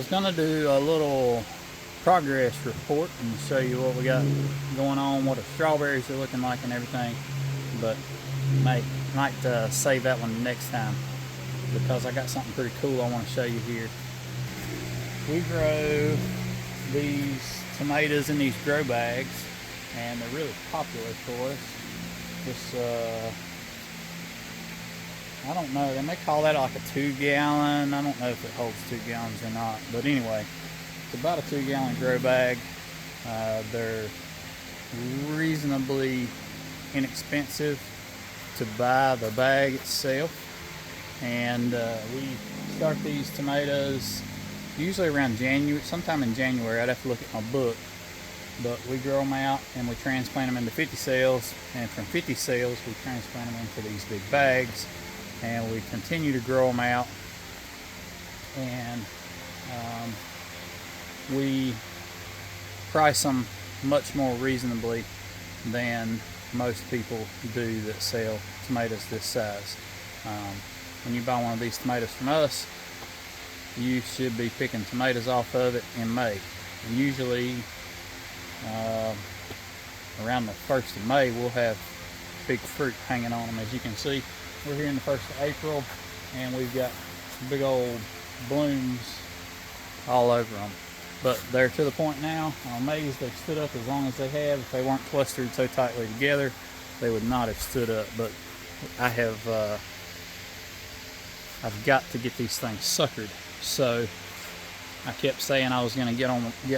was gonna do a little progress report and show you what we got going on, what the strawberries are looking like and everything, but might save that one next time because I got something pretty cool I want to show you here. We grow these tomatoes in these grow bags and they're really popular for us. This I don't know, they may call that like a 2-gallon. I don't know if it holds 2 gallons or not, but anyway, it's about a 2-gallon grow bag. They're reasonably inexpensive to buy the bag itself, and we start these tomatoes usually around January, sometime in January. I'd have to look at my book, but we grow them out and we transplant them into 50 cels, and from 50 cels we transplant them into these big bags, and we continue to grow them out, and we price them much more reasonably than most people do that sell tomatoes this size. When you buy one of these tomatoes from us, you should be picking tomatoes off of it in May. And usually around the 1st of May we'll have big fruit hanging on them. As you can see, we're here in the 1st of April and we've got big old blooms all over them. But they're to the point now, I'm amazed they've stood up as long as they have. If they weren't clustered so tightly together, they would not have stood up. But I've got to get these things suckered. So I kept saying I was going to get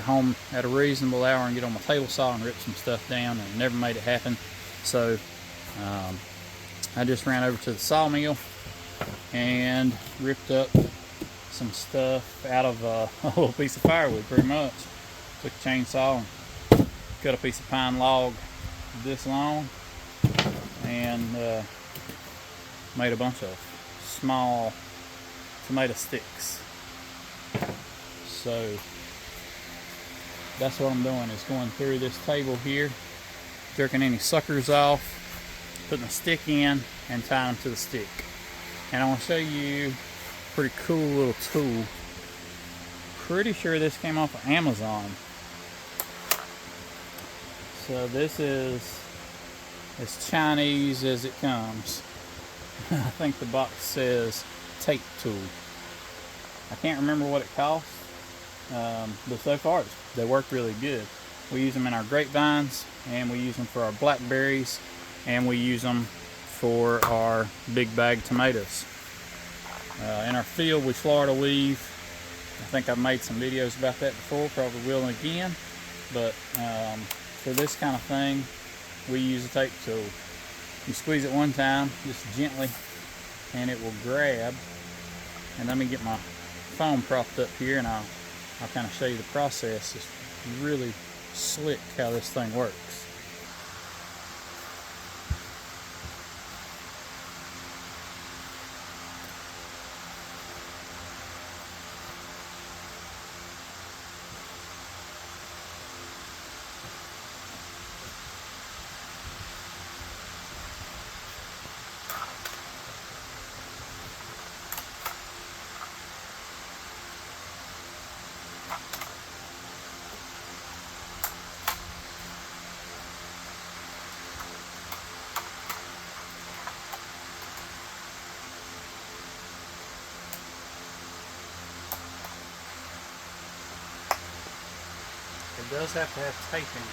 home at a reasonable hour and get on my table saw and rip some stuff down, and never made it happen. So I just ran over to the sawmill and ripped up some stuff out of a little piece of firewood, pretty much. Took a chainsaw and cut a piece of pine log this long and made a bunch of small tomato sticks. So that's what I'm doing, is going through this table here, jerking any suckers off, putting a stick in and tying them to the stick. And I want to show you a pretty cool little tool. Pretty sure this came off of Amazon. So this is as Chinese as it comes. I think the box says tape tool. I can't remember what it costs, but so far they work really good. We use them in our grapevines, and we use them for our blackberries, and we use them for our big bag tomatoes. In our field we Florida weave. I think I've made some videos about that before, probably will again, but for this kind of thing we use a tape tool. You squeeze it one time just gently and it will grab. And let me get my phone propped up here and I'll kind of show you the process. It's really slick how this thing works. It does have to have tape in it.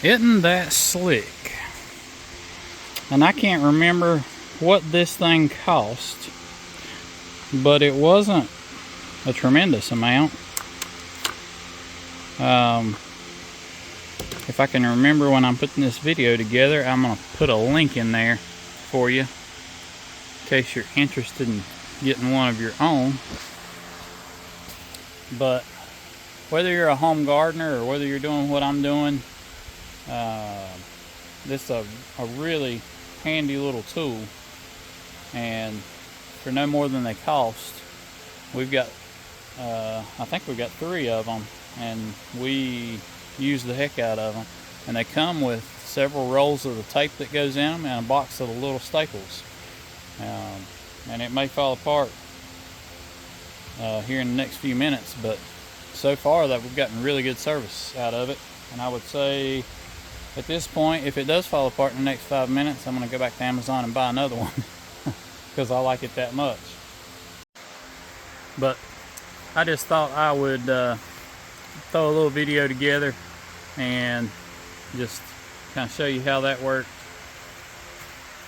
Isn't that slick? And I can't remember what this thing cost, but it wasn't a tremendous amount. If I can remember when I'm putting this video together, I'm going to put a link in there for you in case you're interested in getting one of your own. But whether you're a home gardener or whether you're doing what I'm doing, this is a really handy little tool, and for no more than they cost, we've got I think we've got 3 of them, and we use the heck out of them. And they come with several rolls of the tape that goes in them and a box of the little staples, and it may fall apart here in the next few minutes, but so far that we've gotten really good service out of it. And I would say at this point, if it does fall apart in the next 5 minutes, I'm going to go back to Amazon and buy another one because I like it that much. But I just thought I would throw a little video together and just kind of show you how that worked,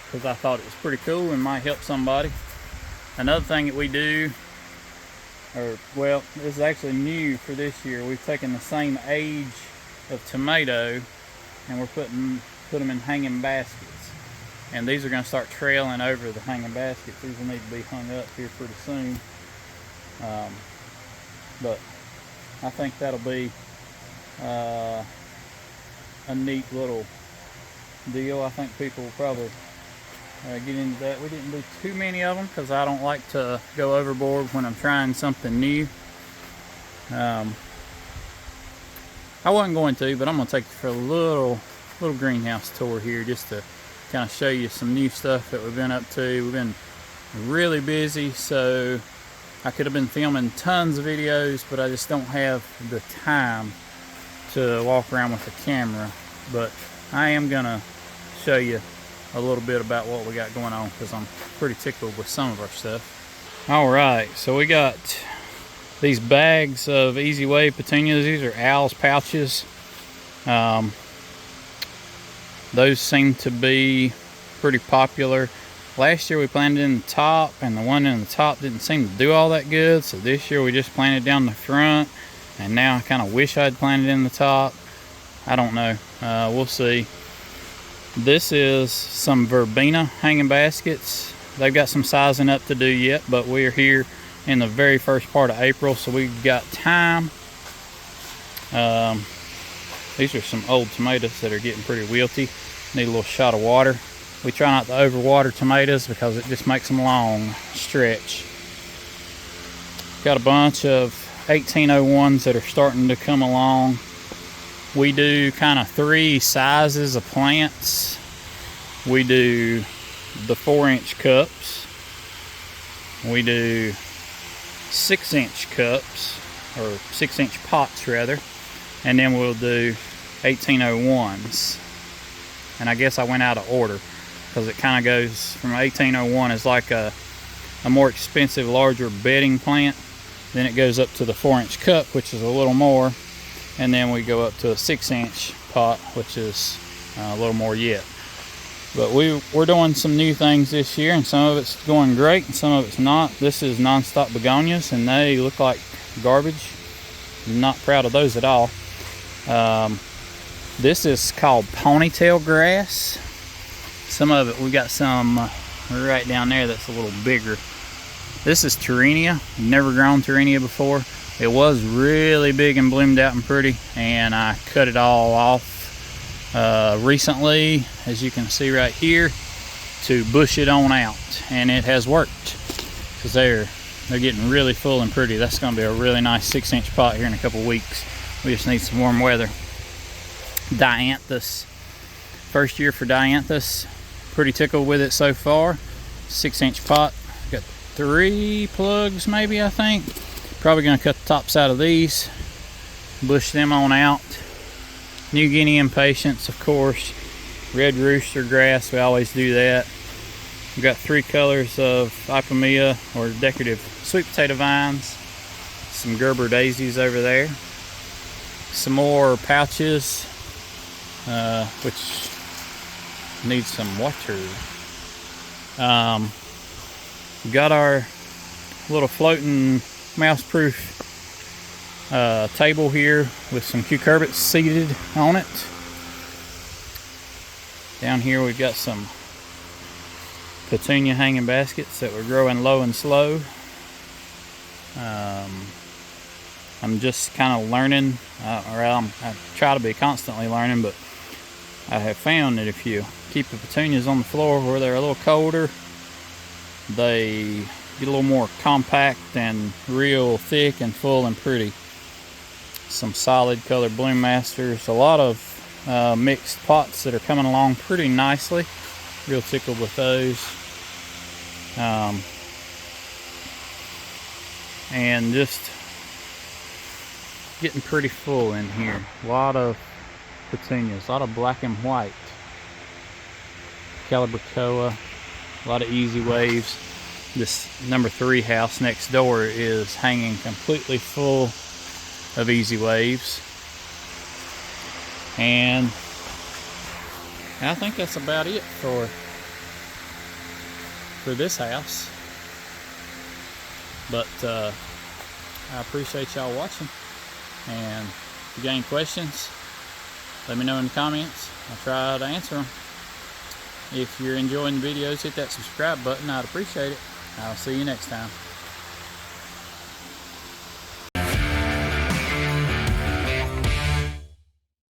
because I thought it was pretty cool and might help somebody. Another thing that we do, well, this is actually new for this year. We've taken the same age of tomato and we're put them in hanging baskets. And these are going to start trailing over the hanging baskets. These will need to be hung up here pretty soon. But I think that'll be a neat little deal. I think people will probably get into that. We didn't do too many of them because I don't like to go overboard when I'm trying something new. I wasn't going to, but I'm going to take you for a little greenhouse tour here just to kind of show you some new stuff that we've been up to. We've been really busy, so I could have been filming tons of videos, but I just don't have the time to walk around with a camera. But I am going to show you a little bit about what we got going on, because I'm pretty tickled with some of our stuff. Alright, so we got these bags of Easy Wave petunias. These are Al's pouches. Those seem to be pretty popular. Last year we planted in the top, and the one in the top didn't seem to do all that good, so this year we just planted down the front, and now I kind of wish I'd planted in the top. I don't know. We'll see. This is some verbena hanging baskets. They've got some sizing up to do yet, but we're here in the very first part of April, so we've got time. These are some old tomatoes that are getting pretty wilty. Need a little shot of water. We try not to overwater tomatoes because it just makes them long stretch. Got a bunch of 1801s that are starting to come along. We do kind of 3 sizes of plants. We do the 4-inch cups. We do 6-inch cups, or 6-inch pots rather, and then we'll do 1801s. And I guess I went out of order because it kind of goes from 1801 is like a more expensive, larger bedding plant. Then it goes up to the 4-inch cup, which is a little more, and then we go up to a 6-inch pot, which is a little more yet. But we're doing some new things this year, and some of it's going great and some of it's not. This is nonstop begonias, and they look like garbage. I'm not proud of those at all. This is called ponytail grass. Some of it, we got some right down there that's a little bigger. This is Torrenia. Never grown Torrenia before. It was really big and bloomed out and pretty, and I cut it all off recently, as you can see right here, to bush it on out, and it has worked because they're getting really full and pretty. That's going to be a really nice 6-inch pot here in a couple weeks. We just need some warm weather. Dianthus, first year for Dianthus. Pretty tickled with it so far. 6-inch pot. Got 3 plugs maybe, I think. Probably going to cut the tops out of these, bush them on out. New Guinea impatiens, of course. Red rooster grass, we always do that. We've got 3 colors of Ipomea, or decorative sweet potato vines. Some Gerber daisies over there. Some more pouches. which needs some water. We got our little floating mouse-proof table here with some cucurbits seeded on it. Down here we've got some petunia hanging baskets that were growing low and slow. I'm just kind of learning, I try to be constantly learning, but I have found that if you keep the petunias on the floor where they're a little colder, they get a little more compact and real thick and full and pretty. Some solid colored bloom masters, a lot of mixed pots that are coming along pretty nicely. Real tickled with those. And just getting pretty full in here. A lot of petunias, a lot of black and white. Calibrachoa, a lot of easy waves. This number 3 house next door is hanging completely full of easy waves. And I think that's about it for this house. But I appreciate y'all watching, and if you got any questions, let me know in the comments. I'll try to answer them. If you're enjoying the videos, hit that subscribe button. I'd appreciate it. I'll see you next time.